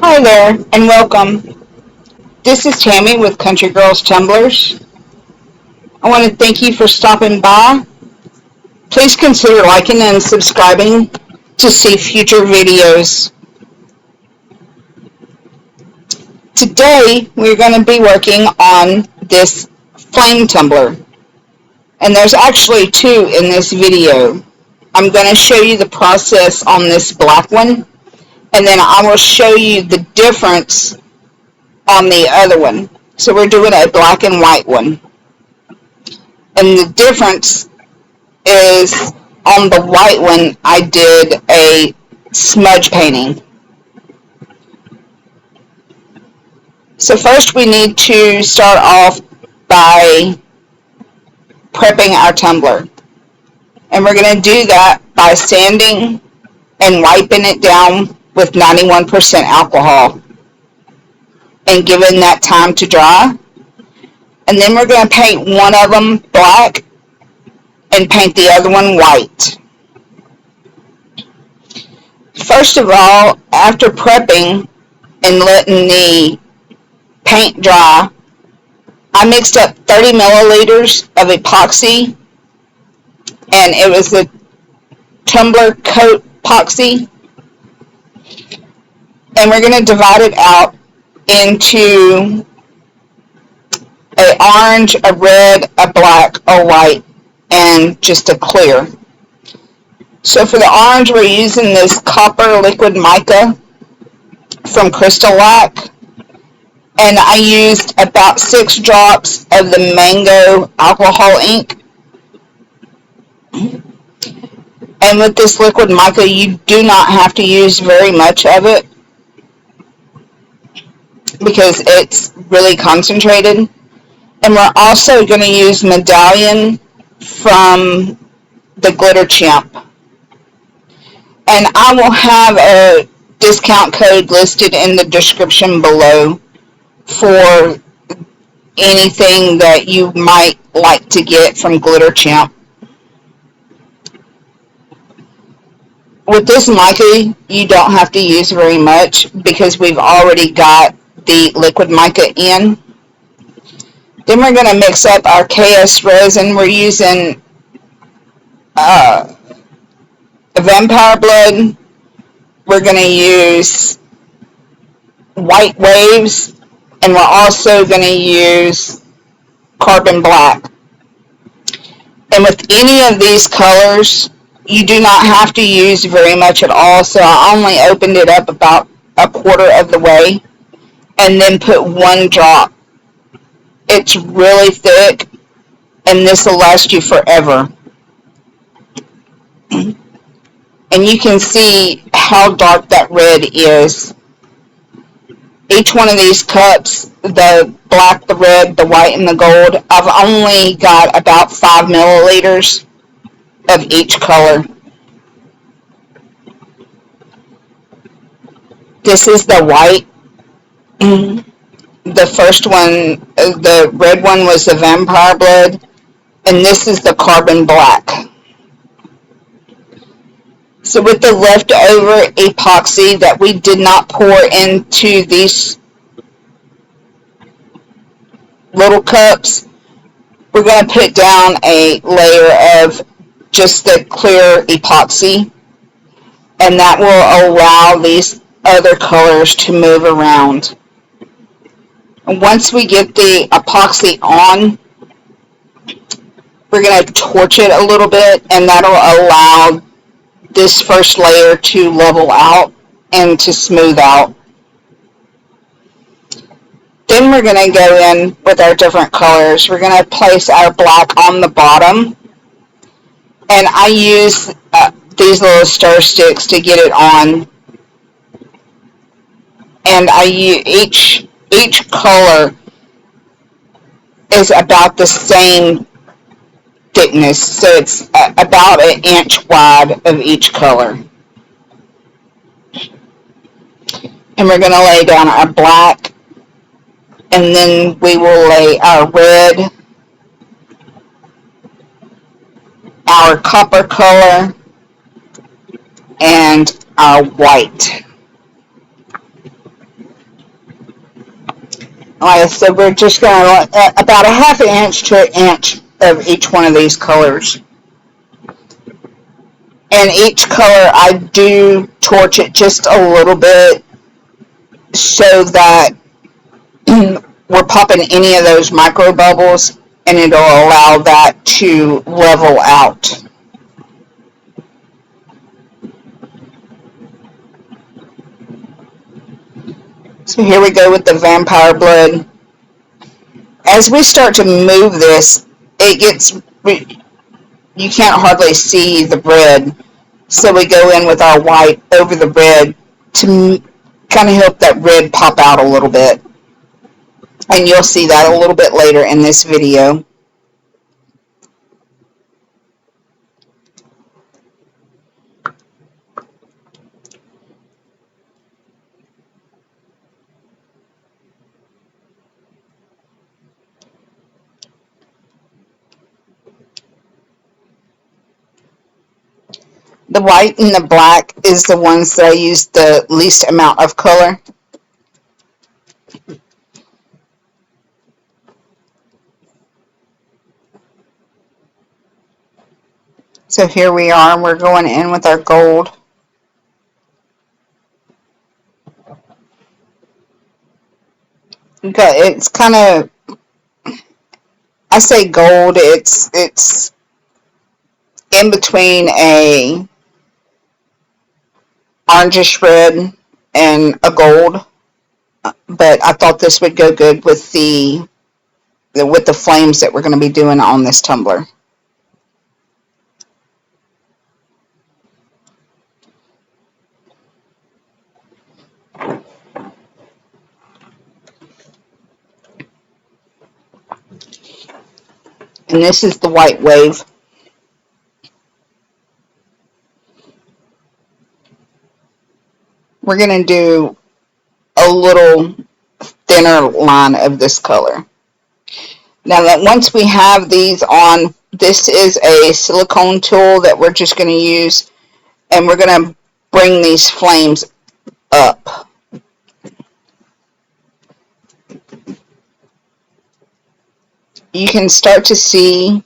Hi there, and welcome. This is Tammy with Country Girls Tumblers. I want to thank you for stopping by. Please consider liking and subscribing to see future videos. Today, we're going to be working on this flame tumbler. And there's actually two in this video. I'm going to show you the process on this black one, and then I will show you the difference on the other one. So we're doing a black and white one. And the difference is on the white one, I did a smudge painting. So first we need to start off by prepping our tumbler. And we're going to do that by sanding and wiping it down with 91% alcohol and giving that time to dry. And then we're going to paint one of them black and paint the other one white. First of all, after prepping and letting the paint dry, I mixed up 30 milliliters of epoxy, and it was the Tumbler coat epoxy. And we're going to divide it out into a orange, a red, a black, a white, and just a clear. So for the orange, we're using this copper liquid mica from Crystal Lac, and I used about 6 drops of the mango alcohol ink. And with this liquid mica, you do not have to use very much of it because it's really concentrated. And we're also going to use Medallion from the Glitter Chimp. And I will have a discount code listed in the description below for anything that you might like to get from Glitter Chimp. With this mica, you don't have to use very much because we've already got the liquid mica in. Then we're going to mix up our KS resin. We're using vampire blood. We're going to use white waves, and we're also going to use carbon black. And with any of these colors, you do not have to use very much at all, so I only opened it up about a quarter of the way and then put 1 drop. It's really thick, and this will last you forever. And you can see how dark that red is. Each one of these cups, the black, the red, the white, and the gold, I've only got about 5 milliliters of each color. This is the white. The first one, the red one, was the vampire blood, and this is the carbon black. So with the leftover epoxy that we did not pour into these little cups, we're going to put down a layer of just the clear epoxy, and that will allow these other colors to move around. And once we get the epoxy on, we're going to torch it a little bit, and that'll allow this first layer to level out and to smooth out. Then we're going to go in with our different colors. We're going to place our black on the bottom, and I use these little stir sticks to get it on. And I use each color is about the same thickness, so it's about 1 inch wide of each color. And we're going to lay down our black, and then we will lay our red, our copper color, and our white. Like I said, we're just going to about a half an inch to an inch of each one of these colors. And each color I do torch it just a little bit so that we're popping any of those micro bubbles and it'll allow that to level out. So here we go with the vampire blood. As we start to move this, it gets, you can't hardly see the red. So we go in with our white over the red to kind of help that red pop out a little bit. And you'll see that a little bit later in this video. The white and the black is the ones that I use the least amount of color. So here we are, we're going in with our gold. Okay, it's kind of, I say gold, it's in between a orangish red and a gold, but I thought this would go good with the flames that we're going to be doing on this tumbler. And this is the white wave. We're going to do a little thinner line of this color. Now that once we have these on, this is a silicone tool that we're just going to use, and we're going to bring these flames up. You can start to see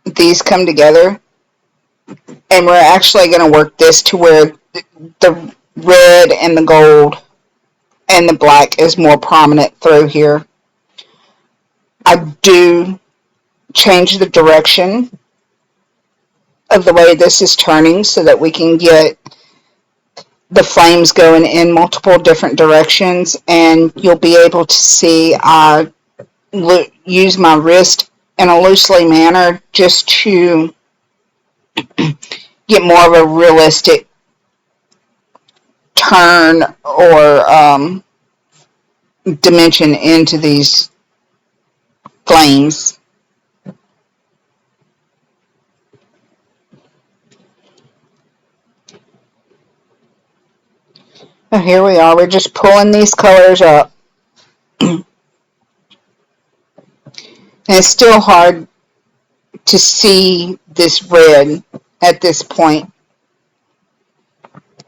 these come together, and we're actually going to work this to where the red and the gold and the black is more prominent through here. I do change the direction of the way this is turning so that we can get the flames going in multiple different directions, and you'll be able to see I use my wrist in a loosely manner just to get more of a realistic turn or dimension into these flames. So here we are, we're just pulling these colors up. And it's still hard to see this red at this point.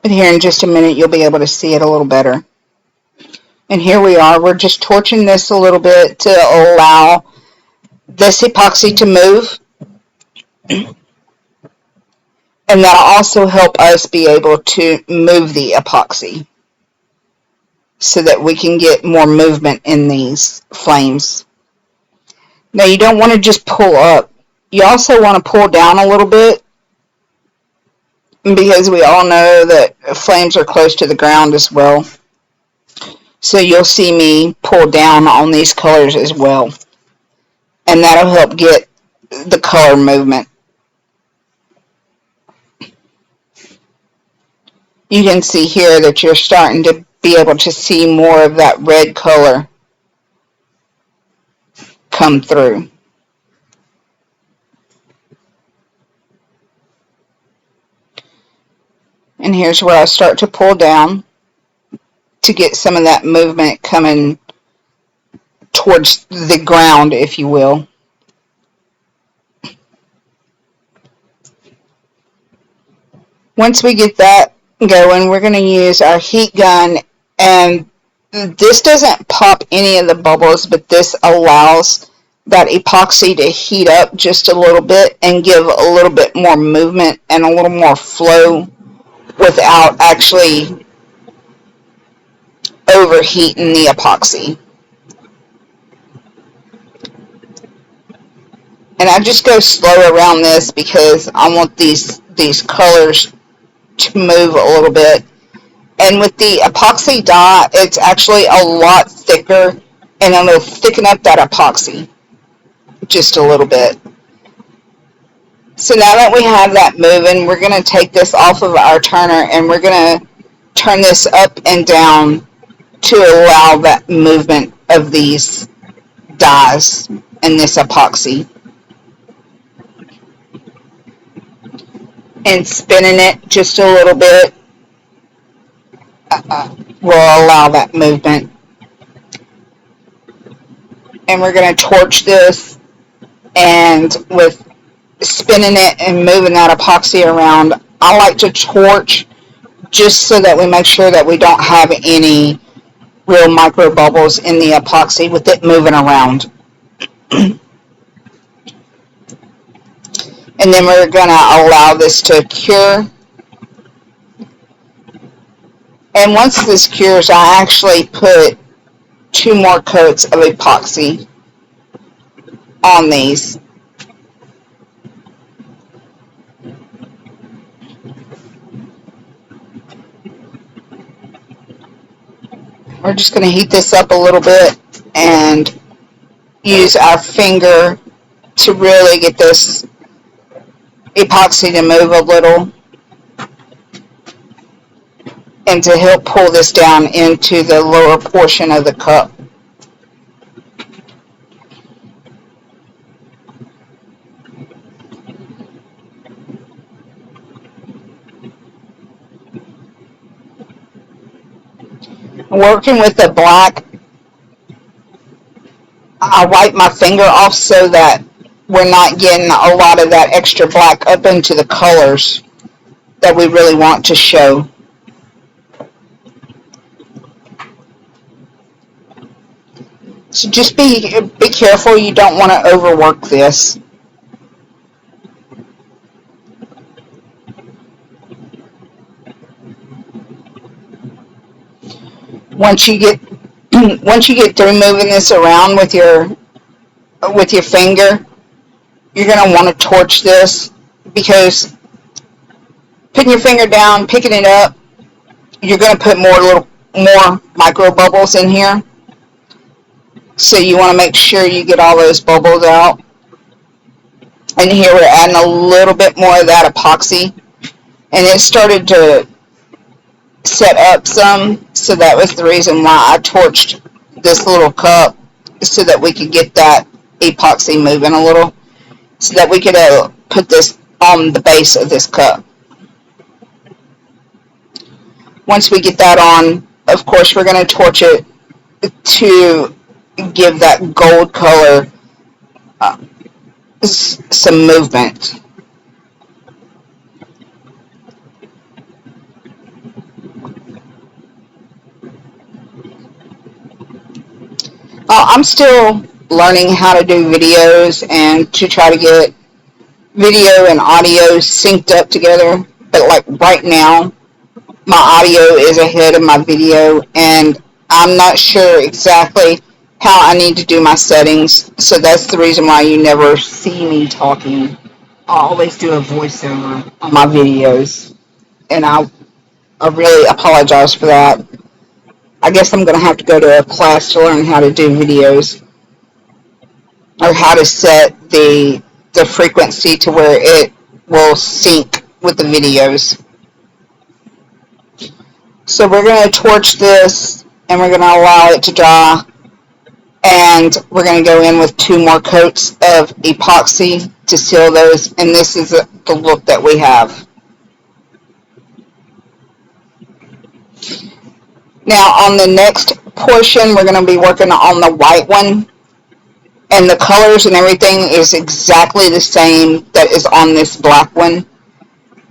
But here in just a minute you'll be able to see it a little better. And here we are, we're just torching this a little bit to allow this epoxy to move. And that'll also help us be able to move the epoxy so that we can get more movement in these flames. Now you don't want to just pull up. You also want to pull down a little bit, because we all know that flames are close to the ground as well. So you'll see me pull down on these colors as well. And that'll help get the color movement. You can see here that you're starting to be able to see more of that red color come through. And here's where I start to pull down to get some of that movement coming towards the ground, if you will. Once we get that going, we're going to use our heat gun, and This doesn't pop any of the bubbles, but this allows that epoxy to heat up just a little bit and give a little bit more movement and a little more flow without actually overheating the epoxy. And I just go slow around this because I want these colors to move a little bit. And with the epoxy dye, it's actually a lot thicker, and it'll thicken up that epoxy just a little bit. So now that we have that moving, we're going to take this off of our turner and we're going to turn this up and down to allow that movement of these dyes and this epoxy. And spinning it just a little bit will allow that movement. And we're going to torch this, and with spinning it and moving that epoxy around, I like to torch just so that we make sure that we don't have any real micro bubbles in the epoxy with it moving around. And then we're going to allow this to cure. And once this cures, I actually put 2 more coats of epoxy on these. We're just going to heat this up a little bit and use our finger to really get this epoxy to move a little and to help pull this down into the lower portion of the cup. Working with the black, I wipe my finger off so that we're not getting a lot of that extra black up into the colors that we really want to show. So just be careful, you don't want to overwork this. Once you get through moving this around with your finger, you're going to want to torch this, because putting your finger down, picking it up, you're going to put more micro bubbles in here. So you want to make sure you get all those bubbles out. And here we're adding a little bit more of that epoxy, and it started to set up some, so that was the reason why I torched this little cup, so that we could get that epoxy moving a little, so that we could put this on the base of this cup. Once we get that on, of course we're going to torch it to give that gold color some movement. I'm still learning how to do videos and to try to get video and audio synced up together, but like right now my audio is ahead of my video, and I'm not sure exactly how I need to do my settings, so that's the reason why you never see me talking. I always do a voiceover on my videos, and I really apologize for that. I guess I'm going to have to go to a class to learn how to do videos, or how to set the frequency to where it will sync with the videos. So we're going to torch this, and we're going to allow it to dry, and we're going to go in with 2 more coats of epoxy to seal those, and this is the look that we have. Now on the next portion, we're going to be working on the white one, and the colors and everything is exactly the same that is on this black one,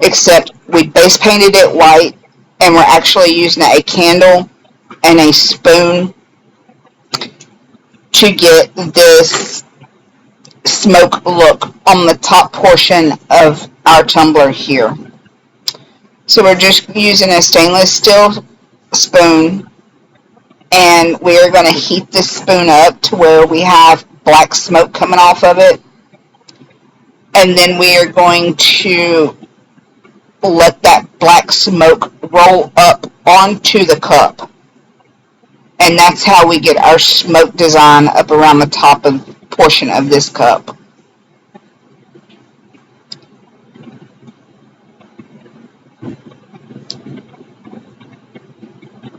except we base painted it white, and we're actually using a candle and a spoon to get this smoke look on the top portion of our tumbler here. So we're just using a stainless steel spoon, and we are going to heat this spoon up to where we have black smoke coming off of it, and then we are going to let that black smoke roll up onto the cup, and that's how we get our smoke design up around the top of portion of this cup.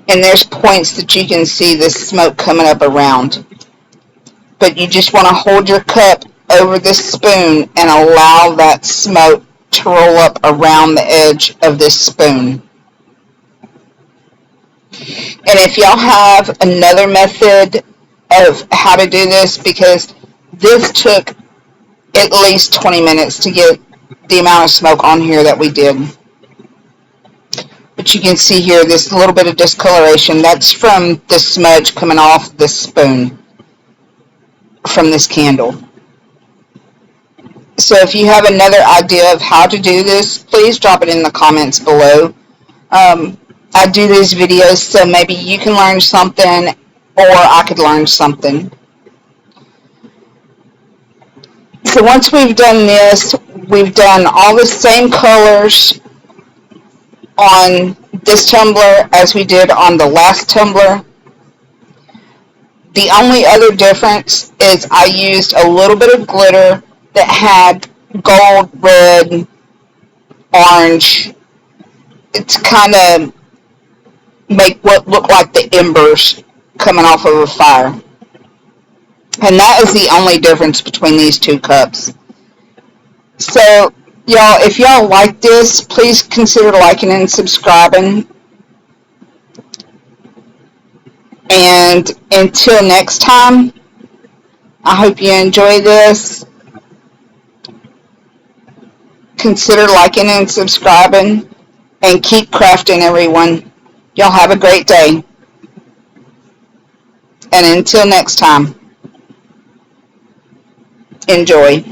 And there's points that you can see the smoke coming up around, but you just want to hold your cup over the spoon and allow that smoke to roll up around the edge of this spoon. And if y'all have another method of how to do this, because this took at least 20 minutes to get the amount of smoke on here that we did. But you can see here this little bit of discoloration. That's from the smudge coming off the spoon from this candle. So if you have another idea of how to do this, please drop it in the comments below. I do these videos so maybe you can learn something, or I could learn something. So once we've done this, we've done all the same colors on this tumbler as we did on the last tumbler. The only other difference is I used a little bit of glitter that had gold, red, orange. It's kind of make what look like the embers coming off of a fire. And that is the only difference between these two cups. So, y'all, if y'all like this, please consider liking and subscribing. And until next time, I hope you enjoy this. Consider liking and subscribing, and keep crafting, everyone. Y'all have a great day. And until next time, enjoy.